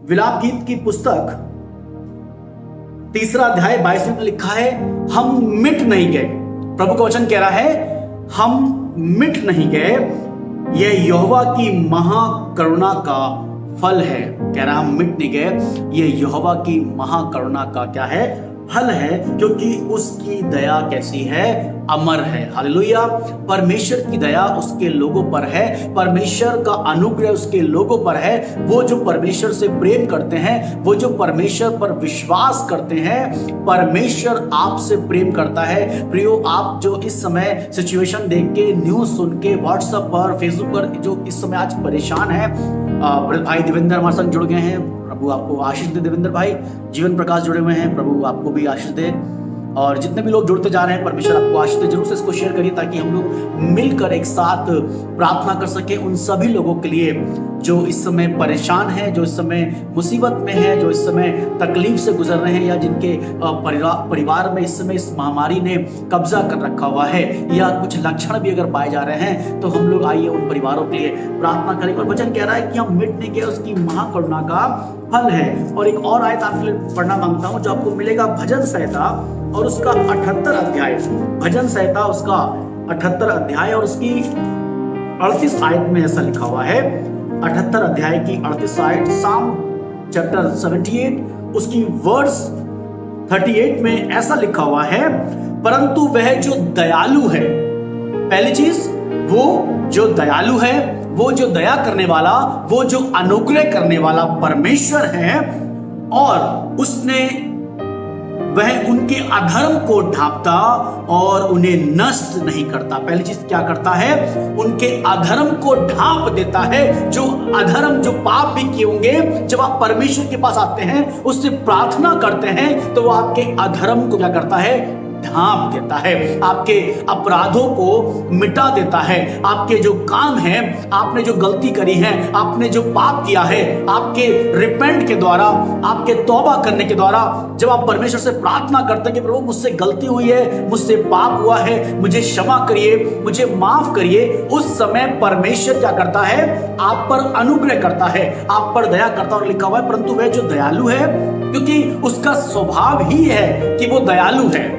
विलाप गीत की पुस्तक 3 अध्याय 22 में लिखा है, हम मिट नहीं गए। प्रभु का वचन कह रहा है हम मिट नहीं गए, यह यहोवा की महाकरुणा का फल है। कह रहा हम मिट नहीं गए, ये यहोवा की महाकरुणा का क्या है? फल है, क्योंकि उसकी दया कैसी है? अमर है। हालेलुया। परमेश्वर की दया उसके लोगों पर है, परमेश्वर का अनुग्रह उसके लोगों पर है। वो जो परमेश्वर से प्रेम करते हैं, वो जो परमेश्वर पर विश्वास करते हैं, परमेश्वर आपसे प्रेम करता है। प्रियो, आप जो इस समय सिचुएशन देख के, न्यूज सुन के, व्हाट्सएप पर, फेसबुक पर जो इस समय आज परेशान है, भाई देवेंद्र हमारे संग जुड़ गए हैं, प्रभु आपको आशीष दे। देवेंद्र भाई, जीवन प्रकाश जुड़े हुए हैं, प्रभु आपको भी आशीष दे। और जितने भी लोग जुड़ते जा रहे हैं, परमेश्वर आपको आशीष दे। जरूर से इसको शेयर करिए ताकि हम लोग मिलकर एक साथ प्रार्थना कर सके उन सभी लोगों के लिए जो इस समय परेशान है, जो इस समय मुसीबत में है, जो इस समय तकलीफ से गुजर रहे हैं, या जिनके परिवार में इस समय इस महामारी ने कब्जा कर रखा हुआ है, या कुछ लक्षण भी अगर पाए जा रहे हैं, तो हम लोग आइए उन परिवारों के लिए प्रार्थना करें। और वचन कह रहा है कि हम मिट नहीं गए, उसकी महाकरुणा का फल है। और एक और आयत आपके लिए पढ़ना मांगता हूं जो आपको मिलेगा भजन संहिता और उसका 78 अध्याय। भजन संहिता उसका 78 अध्याय और उसकी 38 आयत में ऐसा लिखा हुआ है। 78 अध्याय की 38 आयत, साम चैप्टर 78 उसकी वर्स 38 में ऐसा लिखा हुआ है, परंतु वह जो दयालु है, पहली चीज वो जो दयालु है, वो जो दया करने वाला, वो जो अनुग्रह करने वाला परमेश्वर है, और उसने वह उनके अधर्म को ढांपता और उन्हें नष्ट नहीं करता। पहली चीज क्या करता है? उनके अधर्म को ढांप देता है। जो अधर्म, जो पाप भी किए होंगे, जब आप परमेश्वर के पास आते हैं, उससे प्रार्थना करते हैं, तो वो आपके अधर्म को क्या करता है? ढांप देता है। आपके अपराधों को मिटा देता है। आपके जो काम हैं, आपने जो गलती करी है, आपने जो पाप किया है, आपके रिपेंट के द्वारा, आपके तौबा करने के द्वारा, जब आप परमेश्वर से प्रार्थना करते हैं कि प्रभु मुझसे गलती हुई है, मुझसे पाप हुआ है, मुझे क्षमा करिए, मुझे माफ करिए, उस समय परमेश्वर क्या करता है? आप पर अनुग्रह करता है, आप पर दया करता है। और लिखा हुआ है, परंतु वह जो दयालु है, क्योंकि उसका स्वभाव ही है कि वो दयालु है।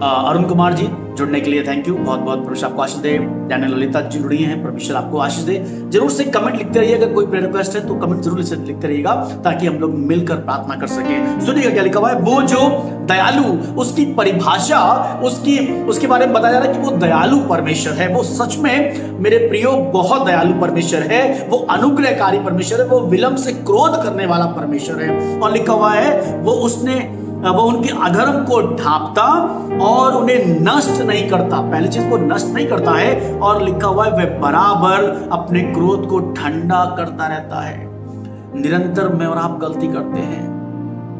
अरुण कुमार जी जुड़ने के लिए थैंक यू, बहुत बहुत परमेश्वर आपको आशीष दे। डैनियल ललिता जी जुड़ी हैं, परमेश्वर आपको आशीष दे। जरूर से कमेंट लिखते रहिए, अगर कोई प्रेयर रिक्वेस्ट है तो कमेंट जरूर से लिखते रहिएगा ताकि हम लोग मिलकर प्रार्थना कर सके। सुनिएगा क्या लिखा हुआ है, वो जो दयालु, उसकी परिभाषा, उसके बारे में बताया जा रहा है कि वो दयालु परमेश्वर है। वो सच में मेरे प्रियो बहुत दयालु परमेश्वर है, वो अनुग्रहकारी परमेश्वर है, वो विलंब से क्रोध करने वाला परमेश्वर है। और लिखा हुआ है वो उनके अधर्म को ढांपता और उन्हें नष्ट नहीं करता। पहली चीज, वो नष्ट नहीं करता है। और लिखा हुआ है, वह बराबर अपने क्रोध को ठंडा करता रहता है। निरंतर मैं और आप गलती करते हैं।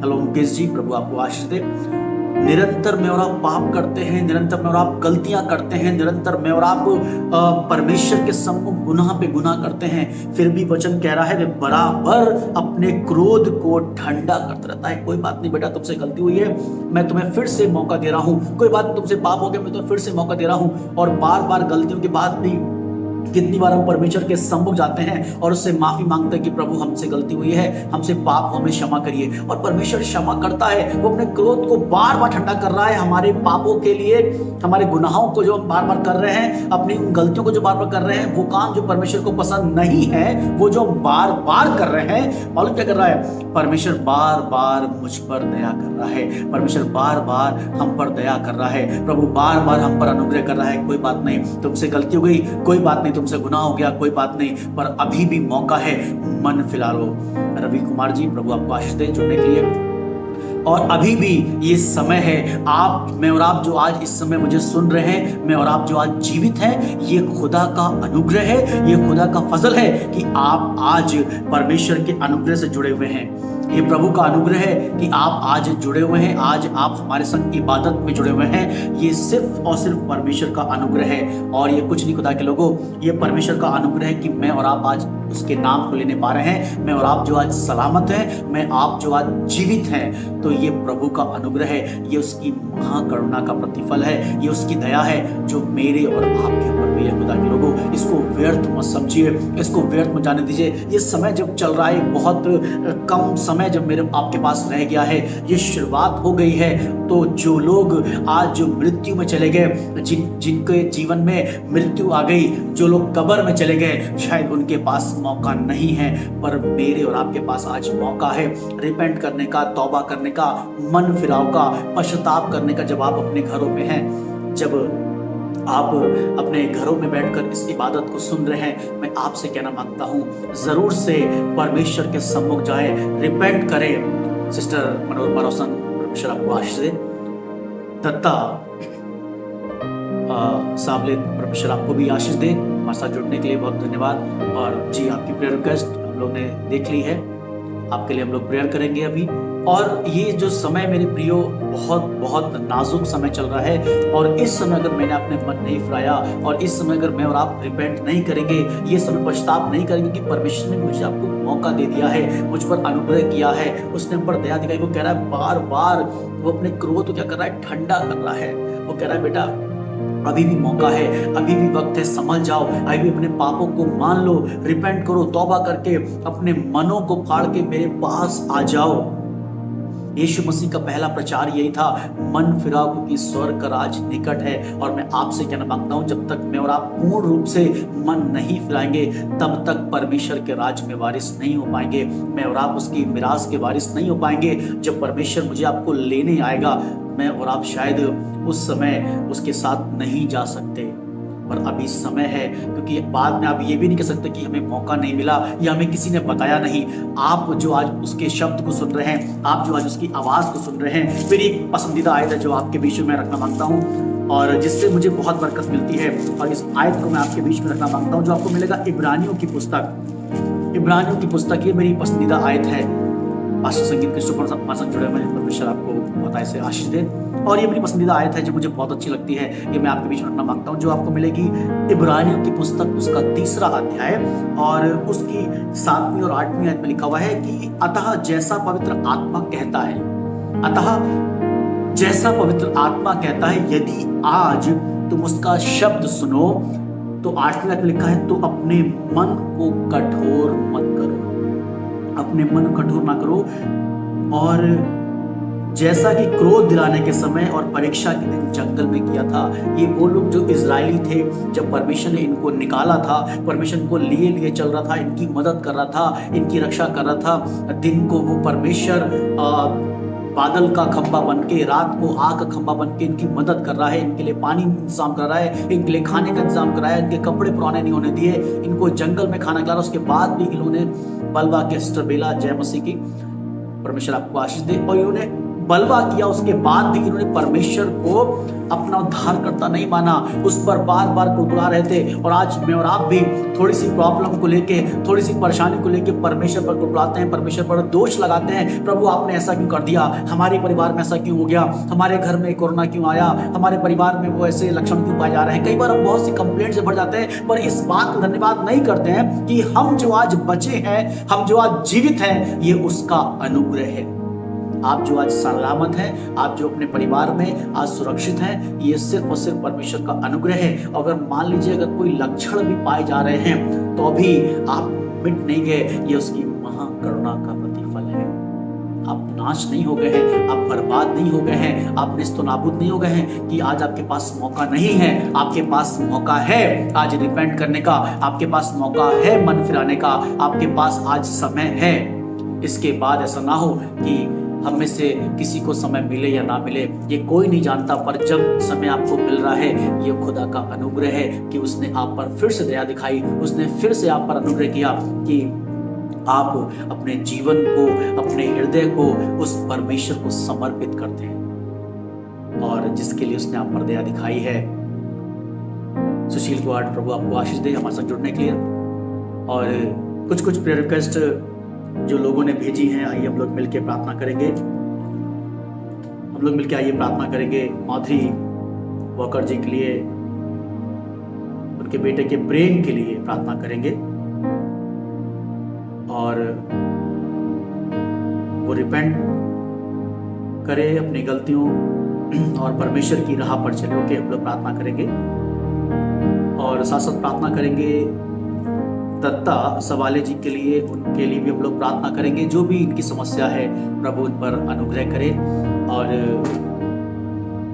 हेलो मुकेश जी, प्रभु आपको आशीष दे। निरंतर मैं और आप पाप करते हैं, निरंतर मैं और आप गलतियां करते हैं, निरंतर मैं और आप परमेश्वर के सम्मुख गुनाह पे गुनाह करते हैं। फिर भी वचन कह रहा है, वे बराबर अपने क्रोध को ठंडा करता रहता है। कोई बात नहीं बेटा, तुमसे गलती हुई है, मैं तुम्हें फिर से मौका दे रहा हूं। कोई बात, तुमसे पाप हो गया, मैं तुम्हें फिर से मौका दे रहा हूं। और बार बार गलतियों के बाद भी कितनी बार हम परमेश्वर के सम्मुख जाते हैं और उससे माफी मांगते हैं कि प्रभु हमसे गलती हुई है, हमसे पाप, हमें क्षमा करिए। और परमेश्वर क्षमा करता है। वो अपने क्रोध को बार बार ठंडा कर रहा है हमारे पापों के लिए, हमारे गुनाहों को जो हम बार बार कर रहे हैं, अपनी गलतियों को जो बार बार कर रहे हैं, वो काम जो परमेश्वर को पसंद नहीं है, वो जो हम बार बार कर रहे हैं। मालूम क्या कर रहा है? परमेश्वर बार बार मुझ पर दया कर रहा है, परमेश्वर बार बार हम पर दया कर रहा है, प्रभु बार बार हम पर अनुग्रह कर रहा है। कोई बात नहीं, तुमसे गलती हो गई, कोई बात नहीं, तुमसे गुनाह हो गया, कोई बात नहीं, पर अभी भी मौका है, मन फिलहाल हो। रवि कुमार जी, प्रभु आपको आशीष दे जुड़ने के लिए। और अभी भी ये समय है, मैं और आप जो आज इस समय मुझे सुन रहे हैं, मैं और आप जो आज जीवित हैं, ये खुदा का अनुग्रह है, ये खुदा का फजल है कि आप आज परमेश्वर के अनुग्रह से जुड़े हुए हैं। ये प्रभु का अनुग्रह है कि आप आज जुड़े हुए हैं, आज आप हमारे संग इबादत में जुड़े हुए हैं। ये सिर्फ और सिर्फ परमेश्वर का अनुग्रह है और ये कुछ नहीं खुदा के लोगों, ये परमेश्वर का अनुग्रह है कि मैं और आप आज उसके नाम को लेने पा रहे हैं। मैं और आप जो आज सलामत हैं, मैं आप जो आज जीवित हैं, तो ये प्रभु का अनुग्रह है, ये उसकी महाकरुणा का प्रतिफल है, ये उसकी दया है जो मेरे और आपके ऊपर भी है। खुदा के लोगों, इसको व्यर्थ मत समझिए, इसको व्यर्थ मत जाने दीजिए। ये समय जब चल रहा है, बहुत कम समय जब मेरे आपके पास रह गया है, ये शुरुआत हो गई है, तो जो लोग आज जो मृत्यु में चले गए, जिनके जीवन में मृत्यु आ गई, जो लोग कब्र में चले गए, शायद उनके पास मौका नहीं है, पर मेरे और आपके पास आज मौका है रिपेंट करने का, तौबा करने का, मन फिराव का, पश्चाताप करने का। जब आप अपने घरों में हैं, जब आप अपने घरों में बैठकर इस इबादत को सुन रहे हैं, मैं आपसे कहना मांगता हूं, जरूर से परमेश्वर के सम्मुख जाएं, रिपेंट करें। सिस्टर मनोरमा रोशन, परमेश्वर आपको आशीष दे। दत्ता साबले, परमेश्वर आपको भी आशीष दे। हमारे साथ जुड़ने के लिए बहुत धन्यवाद। और जी, आपकी प्रेयर रिक्वेस्ट हम लोग ने देख ली है, आपके लिए हम लोग प्रेयर करेंगे अभी। और ये जो समय मेरे प्रियो बहुत बहुत नाजुक समय चल रहा है, और इस समय अगर मैंने अपने मन नहीं फिराया, और इस समय अगर मैं और आप रिपेंट नहीं करेंगे, ये समय पश्चाताप नहीं करेंगे कि परमेश्वर ने मुझे आपको मौका दे दिया है, मुझ पर अनुग्रह किया है, उसने हम पर दया दिखाई। वो कह रहा है बार बार, वो अपने क्रोध को क्या कर रहा है, ठंडा कर रहा है। वो कह रहा है बेटा अभी भी मौका है, अभी भी वक्त है, समझ जाओ, अभी भी अपने पापों को मान लो, रिपेंट करो, तौबा करके अपने मनों को फाड़ के मेरे पास आ जाओ। यीशु मसीह का पहला प्रचार यही था, मन फिराओ क्योंकि स्वर्ग का राज निकट है। और मैं आपसे कहना मांगता हूं, जब तक मैं और आप पूर्ण रूप से मन नहीं फिराएंगे, तब तक परमेश्वर के राज में वारिस नहीं हो पाएंगे। मैं और आप उसकी मिरास के वारिस नहीं हो पाएंगे। जब परमेश्वर मुझे आपको लेने आएगा, मैं और आप शायद उस समय उसके साथ नहीं जा सकते, पर अभी समय है, क्योंकि बाद में आप ये भी नहीं कह सकते कि हमें मौका नहीं मिला या हमें किसी ने बताया नहीं। आप जो आज उसके शब्द को सुन रहे हैं, आप जो आज उसकी आवाज़ को सुन रहे हैं, मेरी एक पसंदीदा आयत है जो आपके बीच में रखना मांगता हूँ और जिससे मुझे बहुत बरकत मिलती है, और इस आयत को मैं आपके बीच में रखना मांगता हूँ, जो आपको मिलेगा इब्रानियों की पुस्तक। इब्रानियों की पुस्तक ये मेरी पसंदीदा आयत है। पास्टर संगीत के सुपर मासन जुड़े हुए हैं, परमेश्वर आपको बहुत ऐसे आशीष दे। और ये मेरी पसंदीदा आयत है जो मुझे बहुत अच्छी लगती है, ये मैं आपके बीच में रखना मांगता हूँ, जो आपको मिलेगी इब्रानियों की पुस्तक, उसका 3रा अध्याय और उसकी 7वीं और 8वीं आयत में लिखा हुआ है कि अतः जैसा पवित्र आत्मा कहता है, अतः जैसा पवित्र आत्मा कहता है, यदि आज तुम उसका शब्द सुनो, तो 8वीं आयत में लिखा है, तो अपने मन को कठोर मत करो, अपने मन को कठोर ना करो। और जैसा कि क्रोध दिलाने के समय और परीक्षा के दिन जंगल में किया था। ये वो लोग जो इजरायली थे, जब परमेश्वर ने इनको निकाला था, परमेश्वर इनको लिए लिए चल रहा था, इनकी मदद कर रहा था, इनकी रक्षा कर रहा था। दिन को वो परमेश्वर बादल का खंभा बन के, रात को आग का खंभा बन के इनकी मदद कर रहा है, इनके लिए पानी इंतजाम कर रहा है, इनके लिए खाने का इंतजाम कर रहा है, इनके कपड़े पुराने नहीं होने दिए, इनको जंगल में खाना खिला रहा। उसके बाद भी इन्होंने बलवा के, सिस्टर बेला, जय मसीह की, परमेश्वर आपको आशीष दे, और इन्होंने बलवा किया, उसके बाद भी इन्होंने परमेश्वर को अपना उद्धारकर्ता नहीं माना, उस पर बार बार कुड़कुड़ा रहे थे। और आज मैं और आप भी थोड़ी सी प्रॉब्लम को लेके, थोड़ी सी परेशानी को लेके परमेश्वर पर कुड़कुड़ाते हैं, परमेश्वर पर दोष लगाते हैं। प्रभु आपने ऐसा क्यों कर दिया, हमारे परिवार में ऐसा क्यों हो गया, हमारे घर में कोरोना क्यों आया, हमारे परिवार में वो ऐसे लक्षण क्यों पाए जा रहे हैं। कई बार हम बहुत सी कंप्लेंट से भर जाते हैं, पर इस बात का धन्यवाद नहीं करते हैं कि हम जो आज बचे हैं, हम जो आज जीवित हैं, ये उसका अनुग्रह है। आप जो आज सलामत हैं, आप जो अपने परिवार में आज सुरक्षित हैं, ये सिर्फ और सिर्फ परमेश्वर का अनुग्रह है। अगर मान लीजिए अगर कोई लक्षण भी पाए जा रहे हैं, तो अभी आप मिट नहीं गए, ये उसकी महाकरुणा का प्रतिफल है। आप नाश नहीं हो गए हैं, आप बर्बाद नहीं हो गए हैं, आप निस्तनाबूद नहीं हो गए हैं कि आज आपके पास मौका नहीं है। आपके पास मौका है आज रिपेंट करने का, आपके पास मौका है मन फिराने का, आपके पास आज समय है। इसके बाद ऐसा ना हो कि हम में से किसी को समय मिले या ना मिले, ये कोई नहीं जानता, पर जब समय आपको मिल रहा है, ये खुदा का अनुग्रह है कि उसने आप पर फिर से दया दिखाई, उसने फिर से आप पर अनुग्रह किया कि आप अपने जीवन को, अपने हृदय को उस परमेश्वर को समर्पित करते हैं, और जिसके लिए उसने आप पर दया दिखाई है। सुशील को आज प्रभु आपको आशीष दे हमारे साथ जुड़ने के लिए। और कुछ प्रेयर रिक्वेस्ट जो लोगों ने भेजी हैं, आइए हम लोग मिलकर प्रार्थना करेंगे। हम लोग मिलकर आइए प्रार्थना करेंगे माधुरी वॉकर जी के लिए, उनके बेटे के ब्रेन के लिए प्रार्थना करेंगे और वो रिपेंट करे अपनी गलतियों और परमेश्वर की राह पर चले। ओके, हम लोग प्रार्थना करेंगे और साथ साथ प्रार्थना करेंगे दत्ता सवाले जी के लिए, उनके लिए भी हम लोग प्रार्थना करेंगे। जो भी इनकी समस्या है प्रभु उन पर अनुग्रह करे। और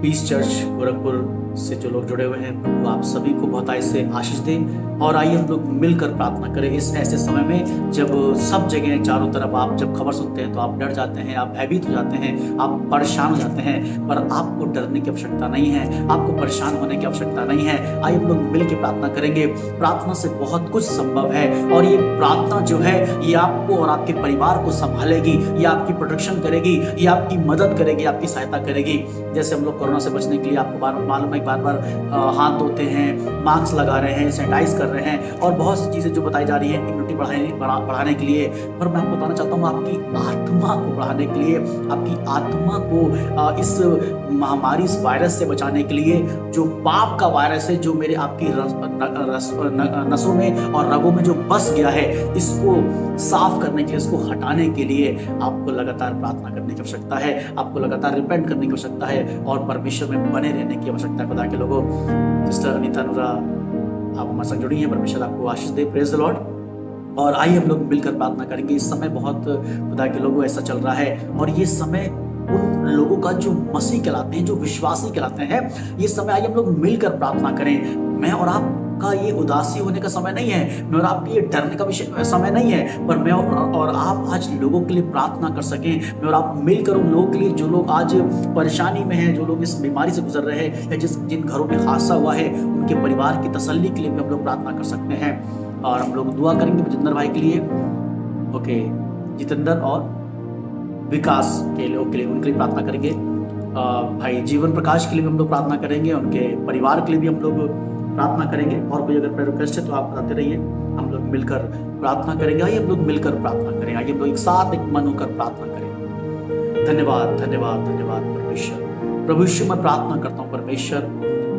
पीस चर्च गोरखपुर से जो लोग जुड़े हुए हैं, प्रभु आप सभी को बहुतायत से आशीष दें। और आइए हम लोग मिलकर प्रार्थना करें इस ऐसे समय में जब सब जगह चारों तरफ आप जब खबर सुनते हैं तो आप डर जाते हैं, आप भयभीत हो जाते हैं, आप परेशान हो जाते हैं। पर आपको डरने की आवश्यकता नहीं है, आपको परेशान होने की आवश्यकता नहीं है। आइए हम लोग मिलकर प्रार्थना करेंगे। प्रार्थना से बहुत कुछ संभव है और ये प्रार्थना जो है ये आपको और आपके परिवार को संभालेगी, ये आपकी प्रोटेक्शन करेगी, ये आपकी मदद करेगी, आपकी सहायता करेगी। जैसे हम लोग कोरोना से बचने के लिए आपको मालूम है बार बार हाथ धोते हैं, मास्क लगा रहे हैं, सैनिटाइज कर रहे हैं और बहुत सी चीज़ें जो बताई जा रही है इम्यूनिटी बढ़ाने के लिए। पर मैं आपको बताना चाहता हूँ आपकी आत्मा को बढ़ाने के लिए, आपकी आत्मा को इस महामारी, इस वायरस से बचाने के लिए, जो पाप का वायरस है जो मेरे आपकी नसों में और रगों में जो बस गया है, इसको साफ करने के लिए, इसको हटाने के लिए आपको लगातार प्रार्थना करने की आवश्यकता है, आपको लगातार रिपेंट करने की आवश्यकता है और परमेश्वर में बने रहने की आवश्यकता है। खुदा के लोगों, सिस्टर अनीता नूरा आप हमारे साथ जुड़ी हैं, परमेश्वर आपको आशीष दे। Praise the Lord. और आइए हम लोग मिलकर प्रार्थना करेंगे। इस समय बहुत खुदा के लोगों ऐसा चल रहा है और ये समय उन लोगों का जो मसीह कहलाते हैं, जो विश्वासी कहलाते हैं, ये समय आइए हम लोग मिलकर प्रार्थना करें। मैं और आपका ये उदासी होने का समय नहीं है, मैं और आपके ये डरने का समय नहीं है, पर मैं और आप आज लोगों के लिए प्रार्थना कर सकें। मैं और आप मिलकर उन लोगों के लिए जो लोग आज परेशानी में हैं, जो लोग इस बीमारी से गुजर रहे हैं या जिन घरों में हादसा हुआ है, उनके परिवार की तसल्ली के लिए भी हम लोग प्रार्थना कर सकते हैं। और हम लोग दुआ करेंगे जितेंद्र भाई के लिए। ओके, जितेंद्र और विकास के लिए उनके लिए प्रार्थना करेंगे। भाई जीवन प्रकाश के लिए भी हम लोग प्रार्थना करेंगे, उनके परिवार के लिए भी हम लोग प्रार्थना करेंगे। और कोई अगर प्रेयर रिक्वेस्ट है तो आप बताते रहिए, हम लोग मिलकर प्रार्थना करेंगे। आइए हम लोग मिलकर प्रार्थना करें, आइए हम लोग एक साथ एक मन होकर प्रार्थना करें। धन्यवाद धन्यवाद धन्यवाद परमेश्वर। प्रभु यीशु मैं प्रार्थना करता हूँ परमेश्वर,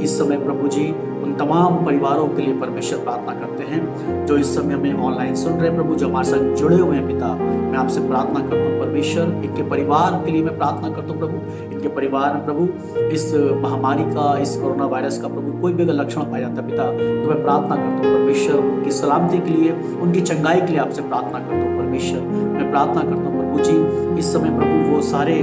इस समय प्रभु जी उन तमाम परिवारों के लिए परमेश्वर प्रार्थना करते हैं जो इस समय हमें ऑनलाइन सुन रहे हैं। प्रभु जो हमारे साथ जुड़े हुए हैं पिता, मैं आपसे प्रार्थना करता हूँ परमेश्वर, इनके परिवार के लिए मैं प्रार्थना करता हूँ प्रभु। इनके परिवार में प्रभु इस महामारी का, इस कोरोना वायरस का प्रभु कोई भी अगर लक्षण पाया जाता है पिता, तो मैं प्रार्थना करता हूँ परमेश्वर उनकी सलामती के लिए, उनकी चंगाई के लिए आपसे प्रार्थना करता हूँ परमेश्वर। मैं प्रार्थना करता हूँ प्रभु जी, इस समय प्रभु वो सारे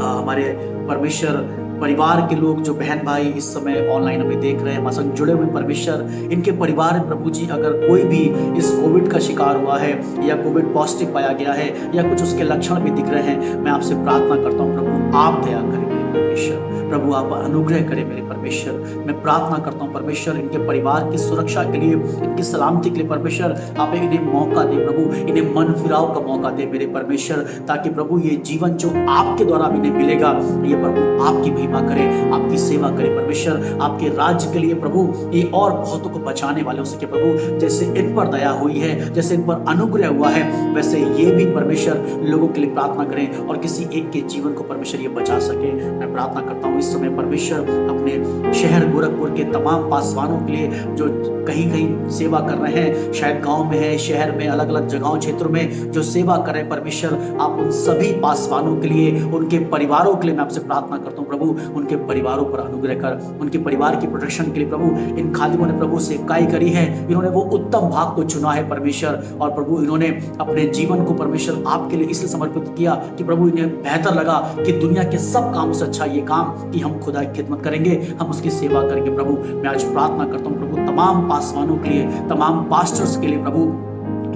हमारे परमेश्वर परिवार के लोग जो बहन भाई इस समय ऑनलाइन हमें देख रहे हैं, हमारे संग जुड़े हुए परमेश्वर, इनके परिवार में प्रभु जी अगर कोई भी इस कोविड का शिकार हुआ है या कोविड पॉजिटिव पाया गया है या कुछ उसके लक्षण भी दिख रहे हैं, मैं आपसे प्रार्थना करता हूँ प्रभु आप दया करें मेरे परमेश्वर, प्रभु आप अनुग्रह करें मेरे परमेश्वर। मैं प्रार्थना करता हूँ परमेश्वर इनके परिवार की सुरक्षा के लिए, इनकी सलामती के लिए परमेश्वर आप इन्हें मौका दे प्रभु, इन्हें मन फिराव का मौका दे मेरे परमेश्वर, ताकि प्रभु ये जीवन जो आपके द्वारा इन्हें मिलेगा, ये प्रभु आपकी महिमा करे, आपकी सेवा करे परमेश्वर, आपके राज्य के लिए प्रभु ये और बहुतों को बचाने वाले हो सके प्रभु। जैसे इन पर दया हुई है, जैसे इन पर अनुग्रह हुआ है, वैसे ये भी परमेश्वर लोगों के लिए प्रार्थना करें और किसी एक के जीवन को परमेश्वर ये बचा सके। मैं प्रार्थना करता हूँ इस समय परमेश्वर अपने शहर गोरखपुर के तमाम पासवानों के लिए जो कहीं कहीं सेवा कर रहे हैं, शायद गांव में है, शहर में, अलग अलग जगहों क्षेत्रों में जो सेवा कर रहे हैं परमेश्वर, आप उन सभी पासवानों के लिए, उनके परिवारों के लिए मैं आपसे प्रार्थना करता हूँ प्रभु, उनके परिवारों पर अनुग्रह कर, उनके परिवार की प्रोटेक्शन के लिए प्रभु। इन खादिमों ने प्रभु सेवकाई करी है, इन्होंने वो उत्तम भाग को चुना है परमेश्वर, और प्रभु इन्होंने अपने जीवन को परमेश्वर आपके लिए इसलिए समर्पित किया कि प्रभु इन्हें बेहतर लगा कि दुनिया के सब कामों से अच्छा ये काम कि हम खुदा की खिदमत करेंगे, हम उसकी सेवा करेंगे प्रभु। मैं आज प्रार्थना करता हूँ प्रभु तमाम पासवानों के लिए, तमाम पास्टर्स के लिए प्रभु,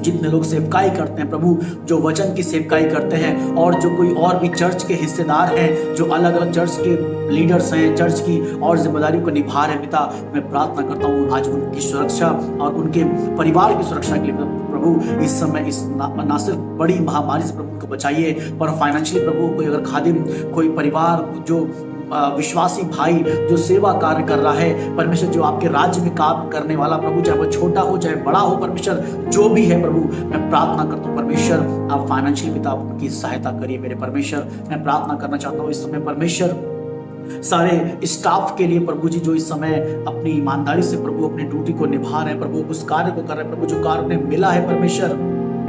जितने लोग सेवकाई करते हैं प्रभु, जो वचन की सेवकाई करते हैं और जो कोई और भी चर्च के हिस्सेदार हैं, जो अलग अलग चर्च के लीडर्स हैं, चर्च की और जिम्मेदारियों को निभा रहे हैं पिता, मैं प्रार्थना करता हूँ आज उनकी सुरक्षा और उनके परिवार की सुरक्षा के लिए प्रभु इस समय इस ना सिर्फ बड़ी महामारी से प्रभु को बचाइए, पर फाइनेंशियली प्रभु कोई अगर खादिम, कोई परिवार जो विश्वासी भाई जो सेवा कार्य कर रहा है परमेश्वर, जो आपके राज्य में काम करने वाला प्रभु, चाहे वो छोटा हो चाहे बड़ा हो परमेश्वर, जो भी है प्रभु, मैं प्रार्थना करता हूँ परमेश्वर आप फाइनेंशियल पिता उनकी सहायता करिए मेरे परमेश्वर। मैं प्रार्थना करना चाहता हूँ इस समय परमेश्वर सारे स्टाफ के लिए प्रभु जी, जो इस समय अपनी ईमानदारी से प्रभु अपनी ड्यूटी को निभा रहे हैं प्रभु, उस कार्य को कर रहे हैं प्रभु जो कार्य उन्हें मिला है परमेश्वर।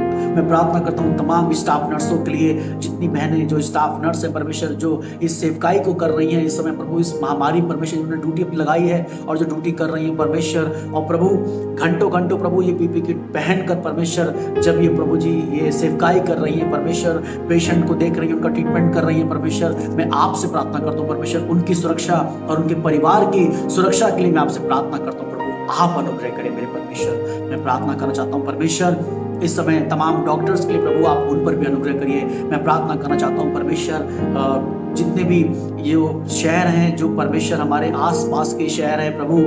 मैं प्रार्थना करता हूँ तमाम स्टाफ नर्सों के लिए, जितनी बहनें जो स्टाफ नर्स है परमेश्वर, जो इस सेवकाई को कर रही हैं इस समय प्रभु, इस महामारी परमेश्वर जिन्होंने ड्यूटी अपनी लगाई है और जो ड्यूटी कर रही है परमेश्वर, और प्रभु घंटों घंटों प्रभु ये पीपी किट पहन कर परमेश्वर जब ये प्रभु जी ये सेवकाई कर रही है परमेश्वर, पेशेंट को देख रही है, उनका ट्रीटमेंट कर रही है परमेश्वर, मैं आपसे प्रार्थना करता हूँ परमेश्वर उनकी सुरक्षा और उनके परिवार की सुरक्षा के लिए मैं आपसे प्रार्थना करता हूँ प्रभु, आप अनुग्रह करें मेरे परमेश्वर। मैं प्रार्थना करना चाहता हूँ परमेश्वर इस समय तमाम डॉक्टर्स के लिए प्रभु आप उन पर भी अनुग्रह करिए। मैं प्रार्थना करना चाहता हूँ परमेश्वर जितने भी ये शहर हैं जो परमेश्वर हमारे आसपास के शहर हैं प्रभु,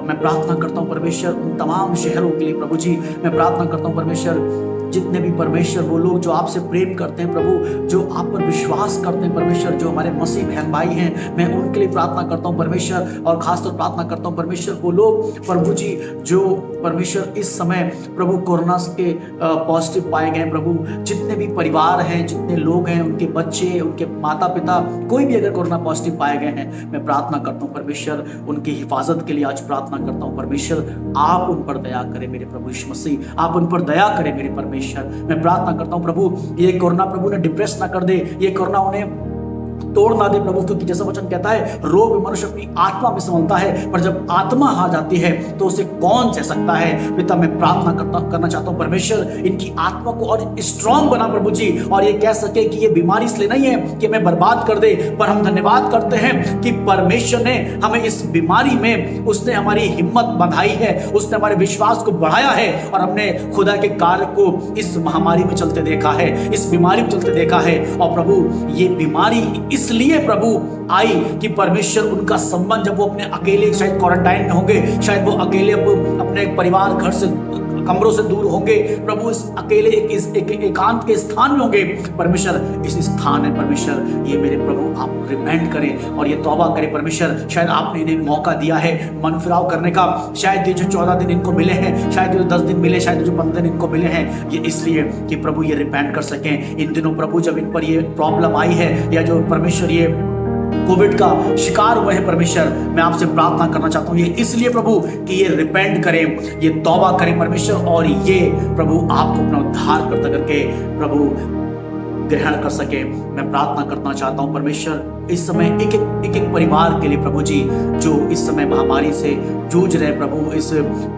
मैं प्रार्थना करता हूँ परमेश्वर उन तमाम शहरों के लिए प्रभु जी। मैं प्रार्थना करता हूँ परमेश्वर जितने भी परमेश्वर वो लोग जो आपसे प्रेम करते हैं प्रभु, जो आप पर विश्वास करते हैं परमेश्वर, जो हमारे मसीह बहन भाई हैं, मैं उनके लिए प्रार्थना करता हूँ परमेश्वर। और खासतौर प्रार्थना करता हूँ परमेश्वर वो लोग प्रभु जी जो परमेश्वर इस समय प्रभु कोरोना के पॉजिटिव पाए गए प्रभु, जितने भी परिवार हैं, जितने लोग हैं, उनके बच्चे, उनके माता पिता, कोई भी अगर कोरोना पॉजिटिव पाए गए हैं, मैं प्रार्थना करता हूँ परमेश्वर उनकी हिफाजत के लिए आज प्रार्थना करता हूँ परमेश्वर, आप उन पर दया करें मेरे प्रभु यीशु मसीह, आप उन पर दया करें मेरे परमेश्वर। मैं प्रार्थना करता हूं प्रभु ये कोरोना प्रभु ने डिप्रेस ना कर दे, ये कोरोना उन्हें तोड़ ना दे प्रभु, क्योंकि जैसा वचन कहता है रोग मनुष्य अपनी आत्मा में संभलता है, पर जब आत्मा आ जाती है तो उसे कौन सह सकता है। पिता मैं प्रार्थना करना चाहता हूं परमेश्वर इनकी आत्मा को और स्ट्रांग बना प्रभु जी, और ये कह सके कि ये बीमारी इसलिए नहीं है कि हमें बर्बाद कर दे, पर हम धन्यवाद करते हैं कि परमेश्वर ने हमें इस बीमारी में उसने हमारी हिम्मत बंधाई है, उसने हमारे विश्वास को बढ़ाया है, और हमने खुदा के कार्य को इस महामारी में चलते देखा है, इस बीमारी में चलते देखा है। और प्रभु ये बीमारी इसलिए प्रभु आई कि परमेश्वर उनका संबंध, जब वो अपने अकेले शायद क्वारंटाइन में होंगे, शायद वो अकेले अपने परिवार घर से कमरों से दूर होंगे प्रभु, इस अकेले एकांत के स्थान में होंगे परमेश्वर, इस स्थान है परमेश्वर ये मेरे प्रभु आप रिपेंट करें और ये तौबा करें परमेश्वर। शायद आपने इन्हें मौका दिया है मन फिराव करने का, शायद ये जो 14 दिन इनको मिले हैं, शायद ये जो 10 दिन मिले, शायद ये जो 15 दिन इनको मिले हैं, ये इसलिए कि प्रभु ये रिपेंट कर सकें। इन दिनों प्रभु जब इन पर ये प्रॉब्लम आई है, या जो परमेश्वर ये कोविड का शिकार हुए हैं परमेश्वर, मैं आपसे प्रार्थना करना चाहता हूँ ये इसलिए प्रभु कि ये रिपेंट करें, ये तौबा करें परमेश्वर, और ये प्रभु आपको अपना उद्धार करता करके प्रभु ग्रहण कर सके। मैं प्रार्थना करना चाहता हूँ परमेश्वर इस समय एक एक परिवार के लिए प्रभु जी, जो इस समय महामारी से जूझ रहे प्रभु, इस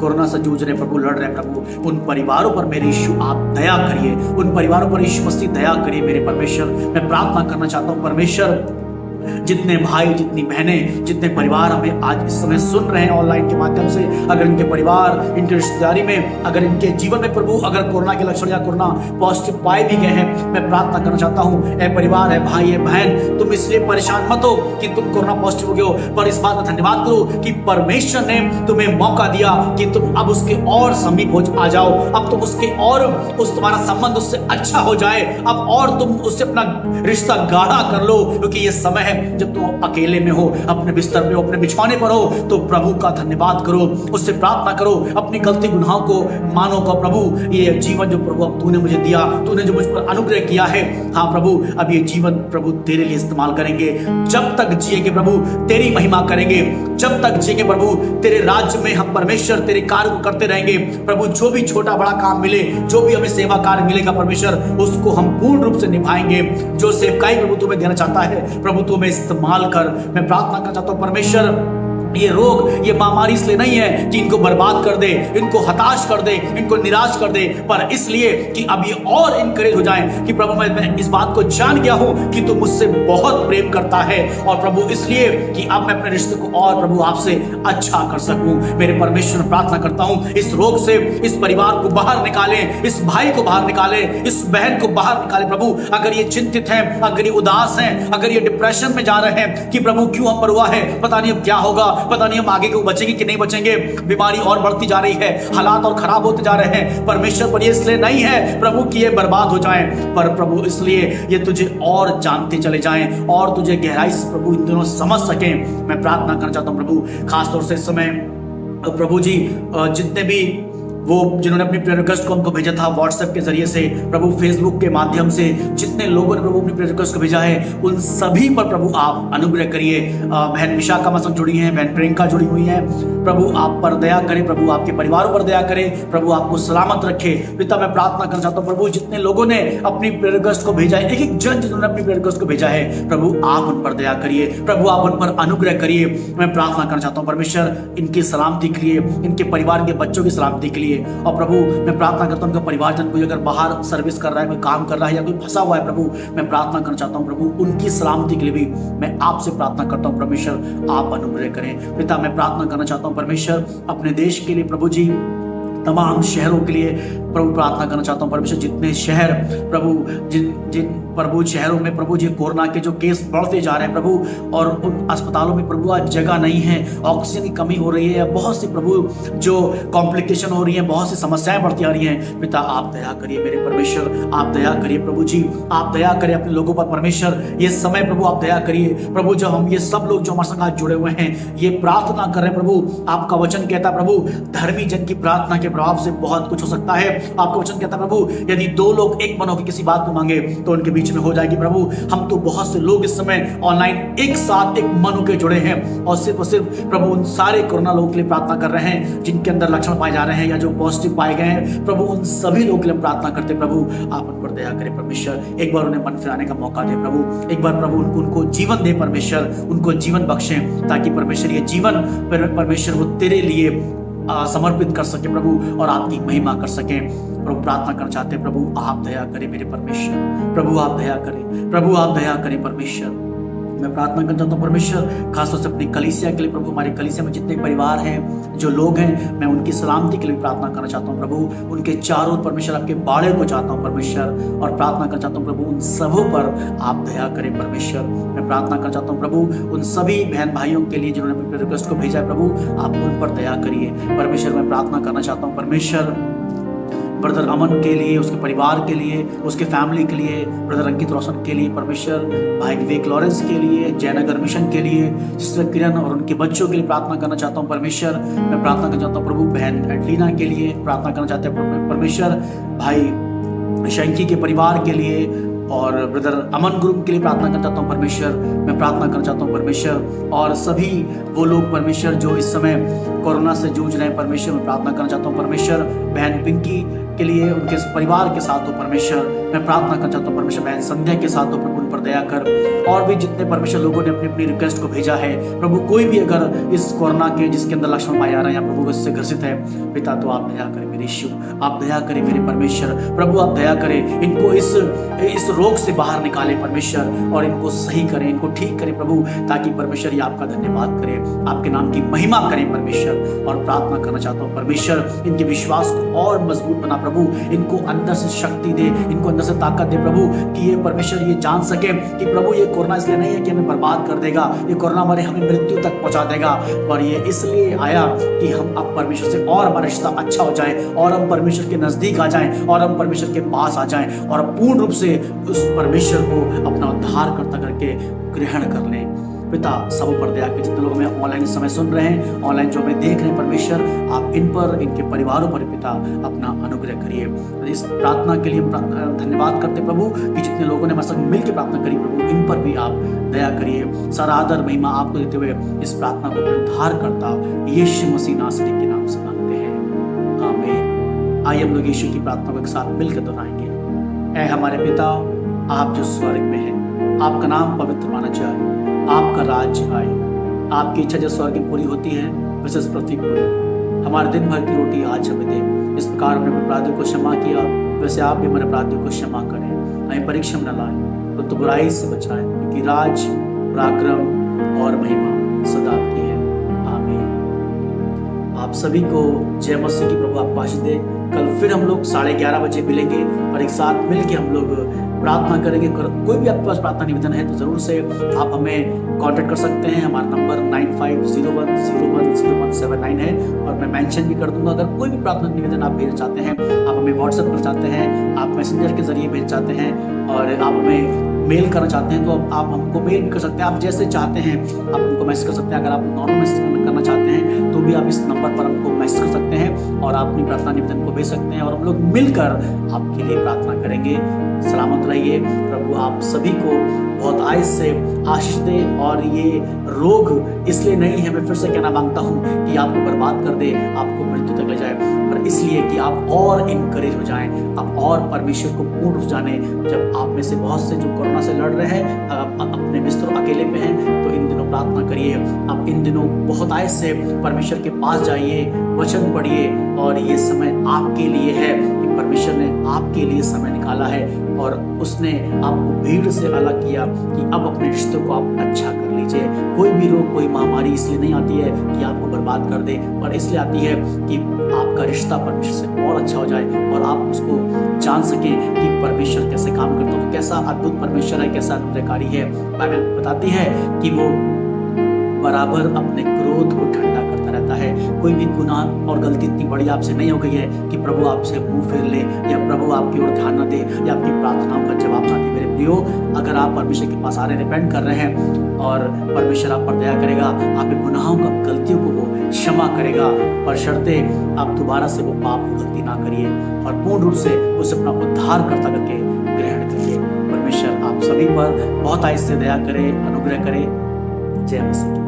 कोरोना से जूझ रहे प्रभु, लड़ रहे प्रभु, उन परिवारों पर मेरे यीशु आप दया करिए, उन परिवारों पर यीशु मसीह दया करिए मेरे परमेश्वर। मैं प्रार्थना करना चाहता हूँ परमेश्वर जितने भाई, जितनी बहनें, जितने परिवार हमें आज इस समय सुन रहे हैं ऑनलाइन के माध्यम से, अगर इनके परिवार, इनके रिश्तेदारी में, अगर इनके जीवन में प्रभु अगर कोरोना के लक्षण या कोरोना पॉजिटिव पाए भी गए हैं, मैं प्रार्थना करना चाहता हूँ ए परिवार, है भाई, है बहन, तुम इसलिए परेशान मत हो कि तुम कोरोना पॉजिटिव हो गए हो, पर इस बात का धन्यवाद करो कि परमेश्वर ने तुम्हें मौका दिया कि तुम अब उसके और समीप आ जाओ, अब तुम उसके और तुम्हारा संबंध उससे अच्छा हो जाए, अब और तुम उससे अपना रिश्ता गाढ़ा कर लो, क्योंकि ये समय है जब तुम अकेले में हो, अपने बिस्तर में हो, अपने बिछौने पर हो, तो प्रभु का धन्यवाद करो, उससे प्रार्थना करो, अपनी गलती गुनाहों को मानो को प्रभु ये जीवन जो प्रभु अब तूने मुझे दिया, तूने जो मुझ पर अनुग्रह किया है, हाँ प्रभु अब ये जीवन प्रभु तेरे लिए इस्तेमाल करेंगे, जब तक जिएंगे प्रभु तेरी महिमा करेंगे, जब तक जिएंगे प्रभु तेरे राज्य में हम परमेश्वर तेरे कार्य को करते रहेंगे प्रभु। जो भी छोटा बड़ा काम मिले, जो भी हमें सेवा कार्य मिलेगा परमेश्वर, उसको हम पूर्ण रूप से निभाएंगे। जो सेवकाई प्रभु तुम्हें देना चाहता है प्रभु तुम्हें इस्तेमाल कर। मैं प्रार्थना करना चाहता हूँ परमेश्वर ये रोग, ये महामारी इसलिए नहीं है कि इनको बर्बाद कर दे, इनको हताश कर दे, इनको निराश कर दे, पर इसलिए कि अब ये और इनकरेज हो जाएं कि प्रभु मैं इस बात को जान गया हूं कि तू मुझसे बहुत प्रेम करता है, और प्रभु इसलिए कि अब मैं अपने रिश्ते को और प्रभु आपसे अच्छा कर सकूं। मेरे परमेश्वर प्रार्थना करता हूं इस रोग से इस परिवार को बाहर निकाले, इस भाई को बाहर निकाले, इस बहन को बाहर निकाले प्रभु। अगर ये चिंतित हैं, अगर ये उदास हैं, अगर ये डिप्रेशन में जा रहे हैं कि प्रभु क्यों हम पर हुआ है, पता नहीं अब क्या होगा, पता नहीं हम आगे को बचेंगे कि नहीं बचेंगे, बीमारी और बढ़ती जा रही है, हालात और खराब होते जा रहे हैं परमेश्वर, पर ये इसलिए नहीं है प्रभु कि ये बर्बाद हो जाएं, पर प्रभु इसलिए ये तुझे और जानते चले जाएं और तुझे गहराई से प्रभु इन दोनों समझ सकें। मैं प्रार्थना करना चाहता हूं प्रभु, खासतौर से इस समय प्रभु जी जितने भी वो जिन्होंने अपनी प्रेयर रिक्वेस्ट को हमको भेजा था व्हाट्सएप के जरिए से, प्रभु फेसबुक के माध्यम से जितने लोगों ने प्रभु अपनी प्रेयर रिक्वेस्ट को भेजा है, उन सभी पर प्रभु आप अनुग्रह करिए। बहन विशाखा मसंग जुड़ी हैं, बहन प्रियंका जुड़ी हुई हैं, प्रभु आप पर दया करें, प्रभु आपके परिवारों पर दया करें, प्रभु आपको सलामत रखे। पिता मैं प्रार्थना करना चाहता हूँ प्रभु, जितने लोगों ने अपनी प्रेयर रिक्वेस्ट को भेजा है, एक एक जन जिन्होंने अपनी प्रेयर रिक्वेस्ट को भेजा है, प्रभु आप उन पर दया करिए, प्रभु आप उन पर अनुग्रह करिए। मैं प्रार्थना करना चाहता हूँ परमेश्वर इनकी सलामती के लिए, इनके परिवार के बच्चों की सलामती के लिए, और प्रभु मैं प्रार्थना करता हूँ उनका परिवारजन कोई अगर बाहर सर्विस कर रहा है, कोई काम कर रहा है या कोई फंसा हुआ है, प्रभु मैं प्रार्थना करना चाहता हूँ प्रभु उनकी सलामती के लिए भी मैं आपसे प्रार्थना करता हूँ परमेश्वर आप अनुग्रह करें। पिता मैं प्रार्थना करना चाहता हूँ परमेश्वर अपने देश के लिए, प्रभु जी तमाम शहरों के लिए प्रभु प्रार्थना करना चाहता हूँ परमेश्वर, जितने शहर प्रभु जिन प्रभु शहरों में प्रभु जी कोरोना के जो केस बढ़ते जा रहे हैं प्रभु, और उन अस्पतालों में प्रभु आज जगह नहीं है, ऑक्सीजन की कमी हो रही है, बहुत सी प्रभु जो कॉम्प्लिकेशन हो रही है, बहुत सी समस्याएं बढ़ती आ रही हैं। पिता आप दया करिए मेरे परमेश्वर, आप दया करिए प्रभु जी, आप दया करिए अपने लोगों पर परमेश्वर। ये समय प्रभु आप दया करिए प्रभु, जो हम ये सब लोग जो हमारे संग आज जुड़े हुए हैं ये प्रार्थना कर रहे हैं प्रभु, आपका वचन कहता है प्रभु धर्मी जन की प्रार्थना के प्रभाव से बहुत कुछ हो सकता है। आपका वचन कहता है प्रभु यदि दो लोग एक मन होकर किसी बात को मांगे तो उनके बीच में हो जाएगी। प्रभु हम तो बहुत से लोग इस समय ऑनलाइन एक साथ एक मन होकर जुड़े हैं और सिर्फ प्रभु उन सारे कोरोना लोगों के लिए प्रार्थना कर रहे हैं जिनके अंदर लक्षण पाए जा रहे हैं या जो पॉजिटिव पाए गए हैं। प्रभु उन सभी लोगों के लिए प्रार्थना करते प्रभु आप उन पर दया करें परमेश्वर, एक बार उन्हें मन फिराने का मौका दे प्रभु, एक बार प्रभु उनको जीवन दे परमेश्वर, उनको जीवन बख्शें ताकि परमेश्वर ये जीवन परमेश्वर वो तेरे लिए समर्पित कर सके प्रभु और आपकी महिमा कर सके। प्रभु प्रार्थना करना चाहते हैं प्रभु आप दया करें मेरे परमेश्वर, प्रभु आप दया करें, प्रभु आप दया करें परमेश्वर। मैं प्रार्थना करना चाहता हूँ परमेश्वर खासतौर से अपनी कलीसिया के लिए प्रभु, हमारे कलीसिया में जितने परिवार हैं जो लोग हैं मैं उनकी सलामती के लिए प्रार्थना करना चाहता हूँ प्रभु, उनके चारों परमेश्वर आपके बाड़े को चाहता हूँ परमेश्वर, और प्रार्थना करना चाहता हूँ प्रभु उन सबों पर आप दया करें परमेश्वर। मैं प्रार्थना करना चाहता हूँ प्रभु उन सभी बहन भाइयों के लिए जिन्होंने अपने रिक्वेस्ट को भेजा है प्रभु आप उन पर दया करिए परमेश्वर। मैं प्रार्थना करना चाहता हूँ परमेश्वर ब्रदर अमन के लिए, उसके परिवार के लिए, उसके फैमिली के लिए, ब्रदर अंकित रोशन के लिए परमेश्वर, भाई विवेक लॉरेंस के लिए, जयनगर मिशन के लिए, सिस्टर किरण और उनके बच्चों के लिए प्रार्थना करना चाहता हूँ परमेश्वर। मैं प्रार्थना करना चाहता हूँ प्रभु बहन एडलीना के लिए प्रार्थना करना चाहते हैं परमेश्वर, भाई शंकी के परिवार के लिए और ब्रदर अमन ग्रुप के लिए प्रार्थना करना चाहता हूँ परमेश्वर। मैं प्रार्थना करना चाहता हूँ परमेश्वर और सभी वो लोग परमेश्वर जो इस समय कोरोना से जूझ रहे हैं परमेश्वर। मैं प्रार्थना करना चाहता हूँ परमेश्वर बहन पिंकी के लिए, उनके परिवार के साथ हो परमेश्वर। मैं प्रार्थना करना चाहता हूँ परमेश्वर बहन संध्या के साथ हो प्रभु उन पर दया कर, और भी जितने परमेश्वर लोगों ने अपनी अपनी रिक्वेस्ट को भेजा है प्रभु, कोई भी अगर इस कोरोना के जिसके अंदर लक्षण पाए जा रहे हैं या प्रभु इससे ग्रसित है पिता तो आप दया करें मेरे यीशु, आप दया करें मेरे परमेश्वर, प्रभु आप दया करें इनको इस रोग से बाहर निकालें परमेश्वर और इनको सही करें, इनको ठीक करें प्रभु, ताकि परमेश्वर ये आपका धन्यवाद करें, आपके नाम की महिमा करें परमेश्वर। और प्रार्थना करना चाहता हूँ परमेश्वर इनके विश्वास को और मजबूत बना प्रभु, इनको अंदर से शक्ति दे, इनको अंदर से ताकत दे प्रभु, कि ये परमेश्वर ये जान सके कि प्रभु ये कोरोना इसलिए नहीं है कि हमें बर्बाद कर देगा, ये कोरोना हमें मृत्यु तक पहुंचा देगा, पर ये इसलिए आया कि हम अब परमेश्वर से और हमारा रिश्ता अच्छा हो जाए और हम परमेश्वर के नजदीक आ जाएं और हम परमेश्वर के पास आ जाएं और पूर्ण रूप से उस परमेश्वर को अपना उद्धारकर्ता करके ग्रहण कर लें। पिता सब पर दया के जितने लोग हमें ऑनलाइन इस समय सुन रहे हैं, ऑनलाइन जो हमें देख रहे हैं परमेश्वर, आप इन पर इनके परिवारों पर पिता अपना अनुग्रह करिए। इस प्रार्थना के लिए धन्यवाद करते प्रभु कि जितने लोगों ने हमारे संग मिलकर प्रार्थना करी प्रभु, इन पर भी आप दया करिए। सारा आदर महिमा आपको देते हुए इस प्रार्थना को उद्धार करता यीशु मसीह नासरी के नाम से मांगते हैं, आमीन। आइए हम लोग यीशु की प्रार्थना को एक साथ मिलकर दोहराएंगे। ऐ हमारे पिता आप जो स्वर्ग में हैं, आपका नाम पवित्र माना जाए, आपका राज्य आए, आपकी इच्छा जो स्वर्ग में पूरी होती है वैसे इस पृथ्वी पूरी। हमारे दिन भर की रोटी आज हमें दे, इस प्रकार हमने अपने अपराधियों को क्षमा किया वैसे आप भी हमारे अपराधियों को क्षमा करें, हमें परीक्षा में न लाएं तो बुराई से बचाएं, क्योंकि राज पराक्रम और महिमा सदा आपकी है, आमीन। आप सभी को जय मसीह की प्रभु आप आशीष दे। कल फिर हम लोग 11:30 बजे मिलेंगे और एक साथ मिलकर हम लोग प्रार्थना करेंगे। कोई भी आपके पास प्रार्थना निवेदन है तो जरूर से आप हमें कांटेक्ट कर सकते हैं। हमारा नंबर 9501010179 है और मैं मेंशन भी कर दूंगा। अगर कोई भी प्रार्थना निवेदन आप भेजना चाहते हैं, आप हमें व्हाट्सएप कर चाहते हैं, आप मैसेंजर के जरिए भेज चाहते हैं और आप हमें मेल करना चाहते हैं तो आप हमको मेल भी कर सकते हैं। आप जैसे चाहते हैं आप हमको मैसेज कर सकते हैं। अगर आप नॉर्मल मैसेज करना चाहते हैं तो भी आप इस नंबर पर हमको मैसेज कर सकते हैं और आप अपनी प्रार्थना निवेदन को भेज सकते हैं और हम लोग मिलकर आपके लिए प्रार्थना करेंगे। सलामत रहिए। प्रभु आप सभी को बहुत आयस से आशीष दे और ये रोग इसलिए नहीं है, मैं फिर से कहना मांगता हूँ कि आपको बर्बाद कर दे, आपको मृत्यु तक ले जाए, पर इसलिए कि आप और इनकरेज हो जाएं, आप और परमेश्वर को पूर्ण रूप जाने। जब आप में से बहुत से जो कोरोना से लड़ रहे हैं, आप अपने बिस्तरों अकेले पे हैं तो इन दिनों प्रार्थना करिए। आप इन दिनों बहुत आयस से परमेश्वर के पास जाइए, वचन पढ़िए और ये समय आपके लिए है कि परमेश्वर ने आपके लिए समय निकाला है और उसने आपको भीड़ से अलग किया कि अब अपने रिश्तों को आप अच्छा कर लीजिए। कोई भी रोग, कोई महामारी इसलिए नहीं आती है कि आपको बर्बाद कर दे, पर इसलिए आती है कि आपका रिश्ता परमेश्वर से और अच्छा हो जाए और आप उसको जान सकें कि परमेश्वर कैसे काम करता है, कैसा अद्भुत परमेश्वर है, कैसा अद्भुतकारी है। बाइबल बताती है कि वो बराबर अपने क्रोध को ठंडा करता रहता है। कोई भी गुनाह और गलती इतनी बड़ी आपसे नहीं हो गई है कि प्रभु आपसे मुंह फेर ले या प्रभु आपकी ओर ध्यान न दे या आपकी प्रार्थनाओं का जवाब ना दे। मेरे प्रियो, अगर आप परमेश्वर के पास आ रहे रिपेंट कर रहे हैं और परमेश्वर आप पर दया करेगा, आपके गुनाहों का गलतियों को वो क्षमा करेगा, पर शर्ते आप दोबारा से वो पाप को गलती ना करिए और पूर्ण रूप से उसे अपना उद्धारकर्ता करके ग्रहण करिए। परमेश्वर आप सभी पर बहुत आयस से दया करे, अनुग्रह करे। जय मसीह।